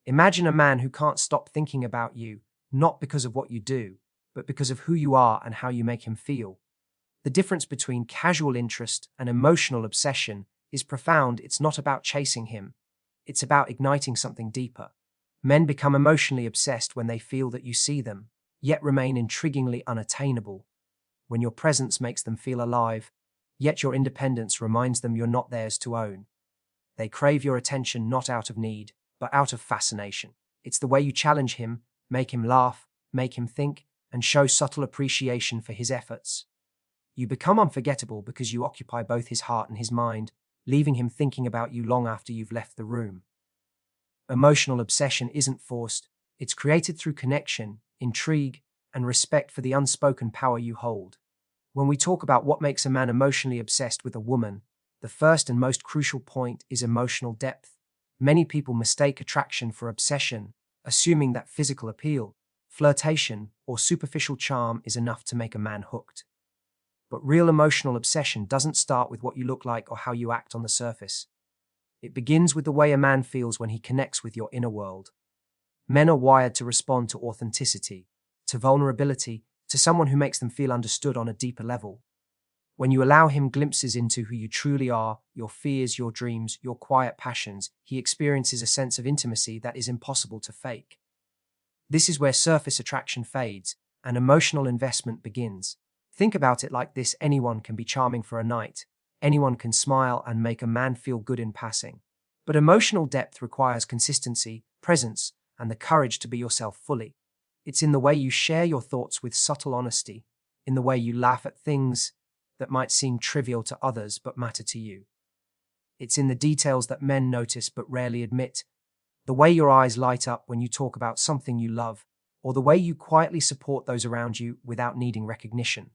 Imagine a man who can't stop thinking about you, not because of what you do, but because of who you are and how you make him feel. The difference between casual interest and emotional obsession is profound. It's not about chasing him. It's about igniting something deeper. Men become emotionally obsessed when they feel that you see them, yet remain intriguingly unattainable. When your presence makes them feel alive, yet your independence reminds them you're not theirs to own. They crave your attention not out of need, but out of fascination. It's the way you challenge him, make him laugh, make him think, and show subtle appreciation for his efforts. You become unforgettable because you occupy both his heart and his mind, leaving him thinking about you long after you've left the room. Emotional obsession isn't forced, it's created through connection, intrigue, and respect for the unspoken power you hold. When we talk about what makes a man emotionally obsessed with a woman, the first and most crucial point is emotional depth. Many people mistake attraction for obsession, assuming that physical appeal, flirtation, or superficial charm is enough to make a man hooked. But real emotional obsession doesn't start with what you look like or how you act on the surface. It begins with the way a man feels when he connects with your inner world. Men are wired to respond to authenticity, to vulnerability, to someone who makes them feel understood on a deeper level. When you allow him glimpses into who you truly are, your fears, your dreams, your quiet passions, he experiences a sense of intimacy that is impossible to fake. This is where surface attraction fades and emotional investment begins. Think about it like this: anyone can be charming for a night. Anyone can smile and make a man feel good in passing. But emotional depth requires consistency, presence, and the courage to be yourself fully. It's in the way you share your thoughts with subtle honesty, in the way you laugh at things that might seem trivial to others but matter to you. It's in the details that men notice but rarely admit, the way your eyes light up when you talk about something you love, or the way you quietly support those around you without needing recognition.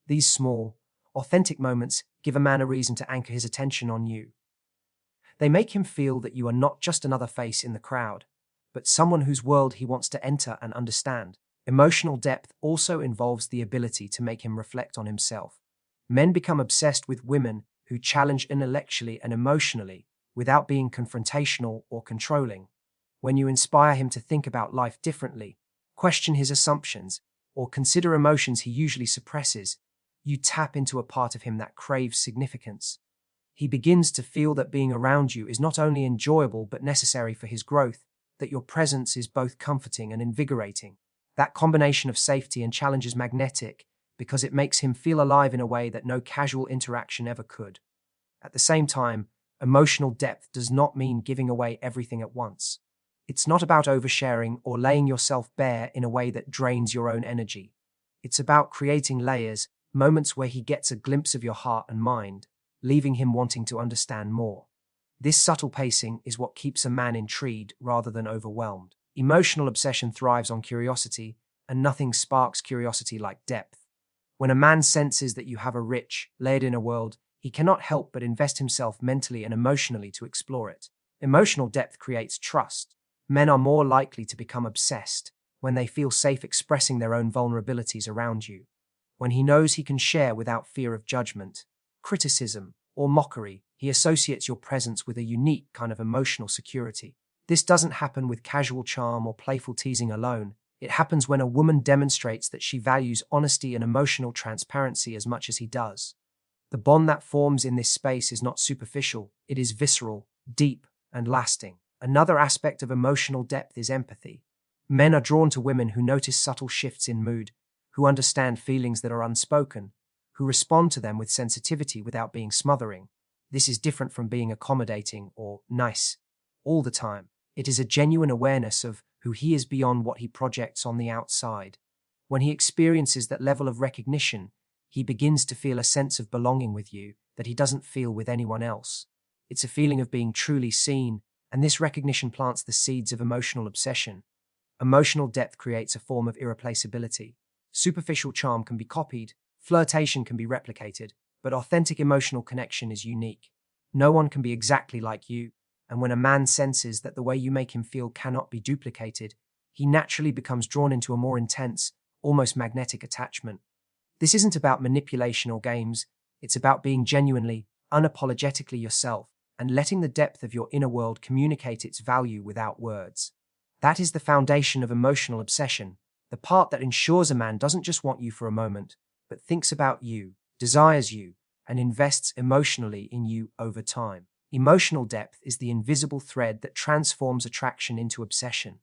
These small, authentic moments give a man a reason to anchor his attention on you. They make him feel that you are not just another face in the crowd, but someone whose world he wants to enter and understand. Emotional depth also involves the ability to make him reflect on himself. Men become obsessed with women who challenge intellectually and emotionally without being confrontational or controlling. When you inspire him to think about life differently, question his assumptions, or consider emotions he usually suppresses, you tap into a part of him that craves significance. He begins to feel that being around you is not only enjoyable but necessary for his growth, that your presence is both comforting and invigorating. That combination of safety and challenge is magnetic because it makes him feel alive in a way that no casual interaction ever could. At the same time, emotional depth does not mean giving away everything at once. It's not about oversharing or laying yourself bare in a way that drains your own energy. It's about creating layers, moments where he gets a glimpse of your heart and mind, leaving him wanting to understand more. This subtle pacing is what keeps a man intrigued rather than overwhelmed. Emotional obsession thrives on curiosity, and nothing sparks curiosity like depth. When a man senses that you have a rich, layered inner world, he cannot help but invest himself mentally and emotionally to explore it. Emotional depth creates trust. Men are more likely to become obsessed when they feel safe expressing their own vulnerabilities around you. When he knows he can share without fear of judgment, criticism, or mockery, he associates your presence with a unique kind of emotional security. This doesn't happen with casual charm or playful teasing alone. It happens when a woman demonstrates that she values honesty and emotional transparency as much as he does. The bond that forms in this space is not superficial, it is visceral, deep, and lasting. Another aspect of emotional depth is empathy. Men are drawn to women who notice subtle shifts in mood, who understand feelings that are unspoken, who respond to them with sensitivity without being smothering. This is different from being accommodating or nice all the time. It is a genuine awareness of who he is beyond what he projects on the outside. When he experiences that level of recognition, he begins to feel a sense of belonging with you that he doesn't feel with anyone else. It's a feeling of being truly seen, and this recognition plants the seeds of emotional obsession. Emotional depth creates a form of irreplaceability. Superficial charm can be copied, flirtation can be replicated, but authentic emotional connection is unique. No one can be exactly like you, and when a man senses that the way you make him feel cannot be duplicated, he naturally becomes drawn into a more intense, almost magnetic attachment. This isn't about manipulation or games, it's about being genuinely, unapologetically yourself. and letting the depth of your inner world communicate its value without words. That is the foundation of emotional obsession, the part that ensures a man doesn't just want you for a moment, but thinks about you, desires you, and invests emotionally in you over time. Emotional depth is the invisible thread that transforms attraction into obsession.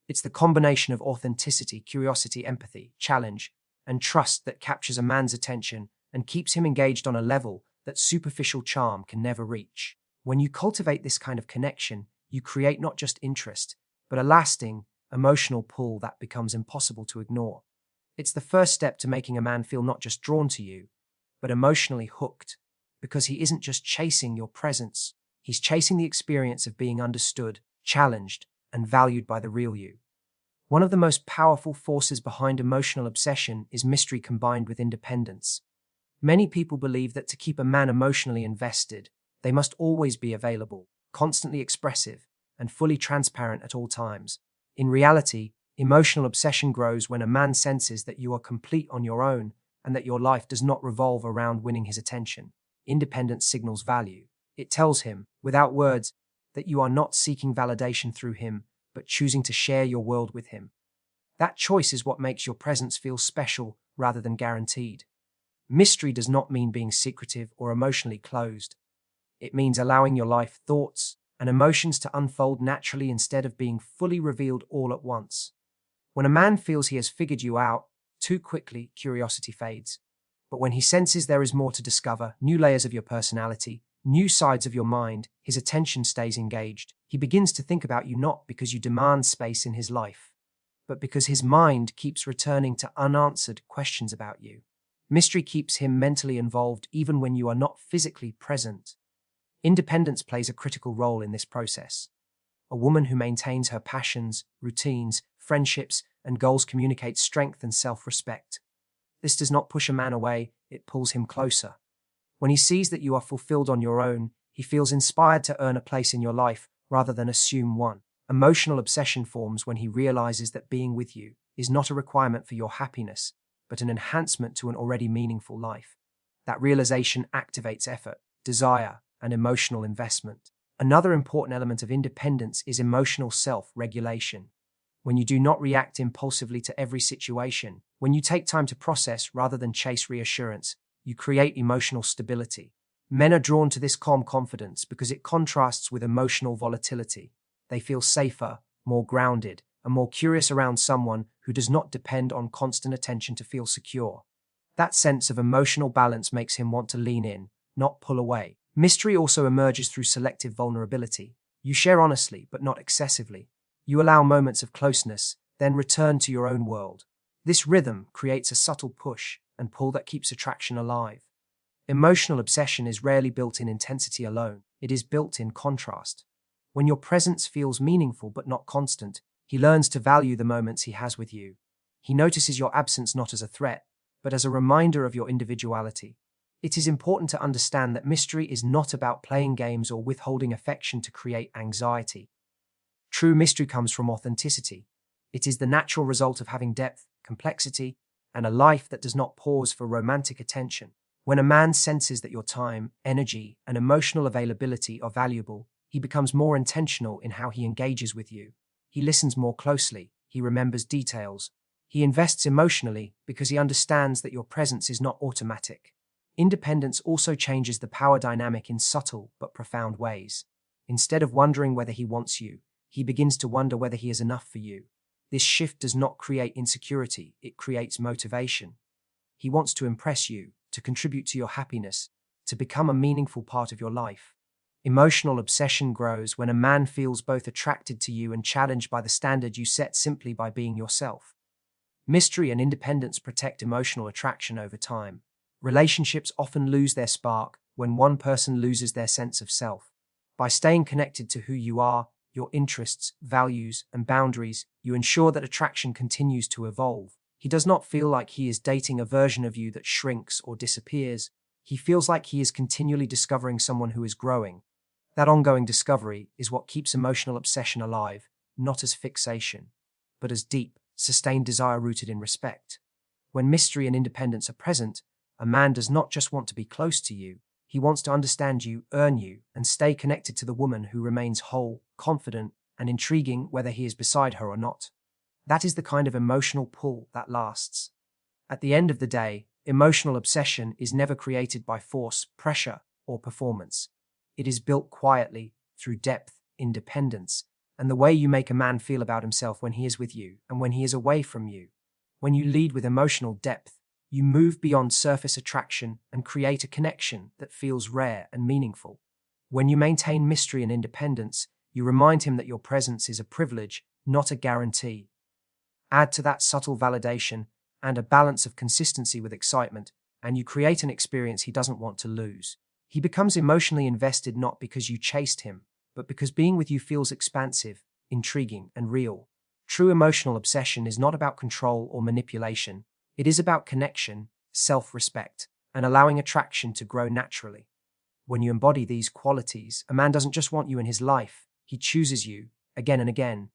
It's the combination of authenticity, curiosity, empathy, challenge, and trust that captures a man's attention and keeps him engaged on a level that superficial charm can never reach. When you cultivate this kind of connection, you create not just interest, but a lasting, emotional pull that becomes impossible to ignore. It's the first step to making a man feel not just drawn to you, but emotionally hooked, because he isn't just chasing your presence, he's chasing the experience of being understood, challenged, and valued by the real you. One of the most powerful forces behind emotional obsession is mystery combined with independence. Many people believe that to keep a man emotionally invested, they must always be available, constantly expressive, and fully transparent at all times. In reality, emotional obsession grows when a man senses that you are complete on your own and that your life does not revolve around winning his attention. Independence signals value. It tells him, without words, that you are not seeking validation through him, but choosing to share your world with him. That choice is what makes your presence feel special rather than guaranteed. Mystery does not mean being secretive or emotionally closed. It means allowing your life, thoughts, and emotions to unfold naturally instead of being fully revealed all at once. When a man feels he has figured you out, too quickly, curiosity fades. But when he senses there is more to discover, new layers of your personality, new sides of your mind, his attention stays engaged. He begins to think about you not because you demand space in his life, but because his mind keeps returning to unanswered questions about you. Mystery keeps him mentally involved even when you are not physically present. Independence plays a critical role in this process. A woman who maintains her passions, routines, friendships, and goals communicates strength and self-respect. This does not push a man away, it pulls him closer. When he sees that you are fulfilled on your own, he feels inspired to earn a place in your life rather than assume one. Emotional obsession forms when he realizes that being with you is not a requirement for your happiness, but an enhancement to an already meaningful life. That realization activates effort, desire, and emotional investment. Another important element of independence is emotional self-regulation. When you do not react impulsively to every situation, when you take time to process rather than chase reassurance, you create emotional stability. Men are drawn to this calm confidence because it contrasts with emotional volatility. They feel safer, more grounded, and more curious around someone who does not depend on constant attention to feel secure. That sense of emotional balance makes him want to lean in, not pull away. Mystery also emerges through selective vulnerability. You share honestly, but not excessively. You allow moments of closeness, then return to your own world. This rhythm creates a subtle push and pull that keeps attraction alive. Emotional obsession is rarely built in intensity alone. It is built in contrast. When your presence feels meaningful but not constant, he learns to value the moments he has with you. He notices your absence not as a threat, but as a reminder of your individuality. It is important to understand that mystery is not about playing games or withholding affection to create anxiety. True mystery comes from authenticity. It is the natural result of having depth, complexity, and a life that does not pause for romantic attention. When a man senses that your time, energy, and emotional availability are valuable, he becomes more intentional in how he engages with you. He listens more closely, he remembers details. He invests emotionally because he understands that your presence is not automatic. Independence also changes the power dynamic in subtle but profound ways. Instead of wondering whether he wants you, he begins to wonder whether he is enough for you. This shift does not create insecurity, it creates motivation. He wants to impress you, to contribute to your happiness, to become a meaningful part of your life. Emotional obsession grows when a man feels both attracted to you and challenged by the standard you set simply by being yourself. Mystery and independence protect emotional attraction over time. Relationships often lose their spark when one person loses their sense of self. By staying connected to who you are, your interests, values, and boundaries, you ensure that attraction continues to evolve. He does not feel like he is dating a version of you that shrinks or disappears. He feels like he is continually discovering someone who is growing. That ongoing discovery is what keeps emotional obsession alive, not as fixation, but as deep, sustained desire rooted in respect. When mystery and independence are present, a man does not just want to be close to you, He wants to understand you, earn you, and stay connected to the woman who remains whole, confident, and intriguing whether he is beside her or not. That is the kind of emotional pull that lasts. At the end of the day, emotional obsession is never created by force, pressure, or performance. It is built quietly through depth, independence, and the way you make a man feel about himself when he is with you and when he is away from you. When you lead with emotional depth, you move beyond surface attraction and create a connection that feels rare and meaningful. When you maintain mystery and independence, you remind him that your presence is a privilege, not a guarantee. Add to that subtle validation and a balance of consistency with excitement, and you create an experience he doesn't want to lose. He becomes emotionally invested not because you chased him, but because being with you feels expansive, intriguing, and real. True emotional obsession is not about control or manipulation. It is about connection, self-respect, and allowing attraction to grow naturally. When you embody these qualities, a man doesn't just want you in his life, he chooses you again and again,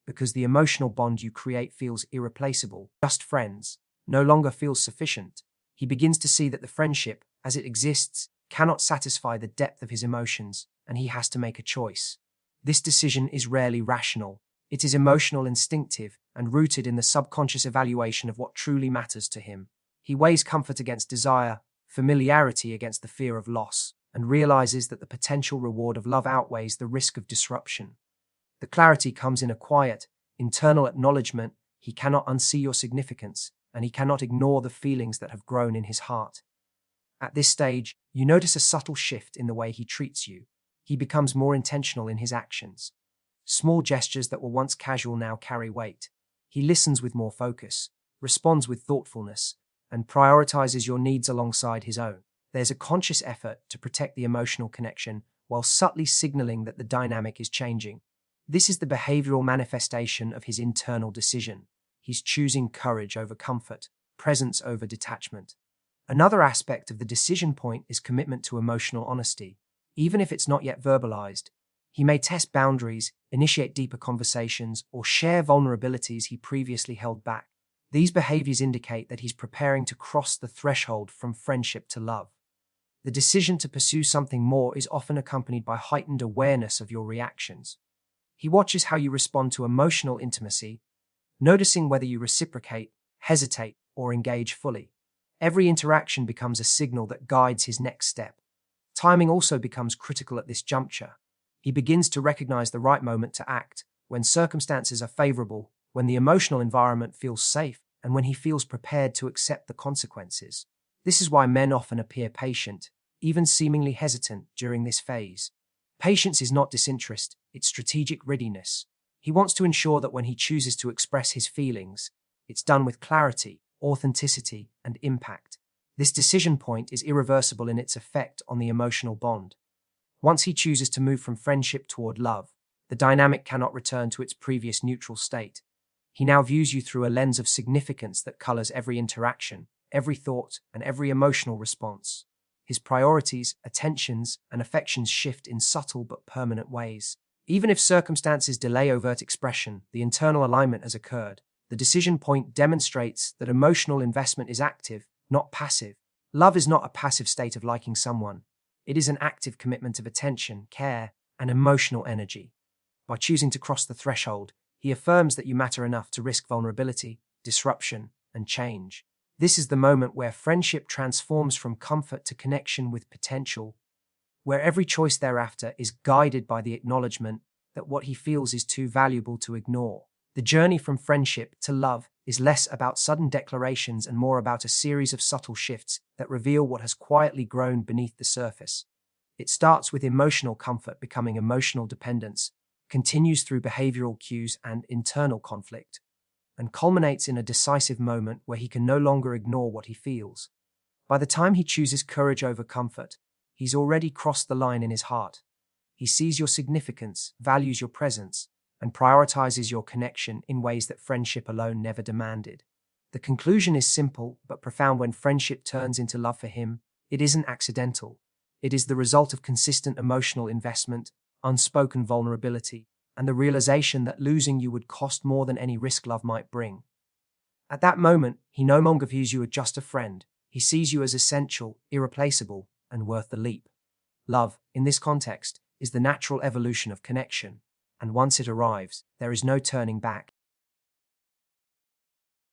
because the emotional bond you create feels irreplaceable. Just friends no longer feels sufficient. He begins to see that the friendship, as it exists, cannot satisfy the depth of his emotions, and he has to make a choice. This decision is rarely rational. It is emotional, instinctive, and rooted in the subconscious evaluation of what truly matters to him. He weighs comfort against desire, familiarity against the fear of loss, and realizes that the potential reward of love outweighs the risk of disruption. The clarity comes in a quiet, internal acknowledgement. He cannot unsee your significance, and he cannot ignore the feelings that have grown in his heart. At this stage, you notice a subtle shift in the way he treats you. He becomes more intentional in his actions. Small gestures that were once casual now carry weight. He listens with more focus, responds with thoughtfulness, and prioritizes your needs alongside his own. There's a conscious effort to protect the emotional connection while subtly signaling that the dynamic is changing. This is the behavioral manifestation of his internal decision. He's choosing courage over comfort, presence over detachment. Another aspect of the decision point is commitment to emotional honesty. Even if it's not yet verbalized, he may test boundaries, initiate deeper conversations, or share vulnerabilities he previously held back. These behaviors indicate that he's preparing to cross the threshold from friendship to love. The decision to pursue something more is often accompanied by heightened awareness of your reactions. He watches how you respond to emotional intimacy, noticing whether you reciprocate, hesitate, or engage fully. Every interaction becomes a signal that guides his next step. Timing also becomes critical at this juncture. He begins to recognize the right moment to act, when circumstances are favorable, when the emotional environment feels safe, and when he feels prepared to accept the consequences. This is why men often appear patient, even seemingly hesitant during this phase. Patience is not disinterest, it's strategic readiness. He wants to ensure that when he chooses to express his feelings, it's done with clarity, authenticity, and impact. This decision point is irreversible in its effect on the emotional bond. Once he chooses to move from friendship toward love, the dynamic cannot return to its previous neutral state. He now views you through a lens of significance that colors every interaction, every thought, and every emotional response. His priorities, attentions, and affections shift in subtle but permanent ways. Even if circumstances delay overt expression, the internal alignment has occurred. The decision point demonstrates that emotional investment is active, not passive. Love is not a passive state of liking someone. It is an active commitment of attention, care, and emotional energy. By choosing to cross the threshold, he affirms that you matter enough to risk vulnerability, disruption, and change. This is the moment where friendship transforms from comfort to connection with potential, where every choice thereafter is guided by the acknowledgement that what he feels is too valuable to ignore. The journey from friendship to love is less about sudden declarations and more about a series of subtle shifts that reveal what has quietly grown beneath the surface. It starts with emotional comfort becoming emotional dependence, continues through behavioral cues and internal conflict, and culminates in a decisive moment where he can no longer ignore what he feels. By the time he chooses courage over comfort, he's already crossed the line in his heart. He sees your significance, values your presence, and prioritizes your connection in ways that friendship alone never demanded. The conclusion is simple but profound. When friendship turns into love for him, it isn't accidental. It is the result of consistent emotional investment, unspoken vulnerability, and the realization that losing you would cost more than any risk love might bring. At that moment, he no longer views you as just a friend. He sees you as essential, irreplaceable, and worth the leap. Love, in this context, is the natural evolution of connection, and once it arrives, there is no turning back.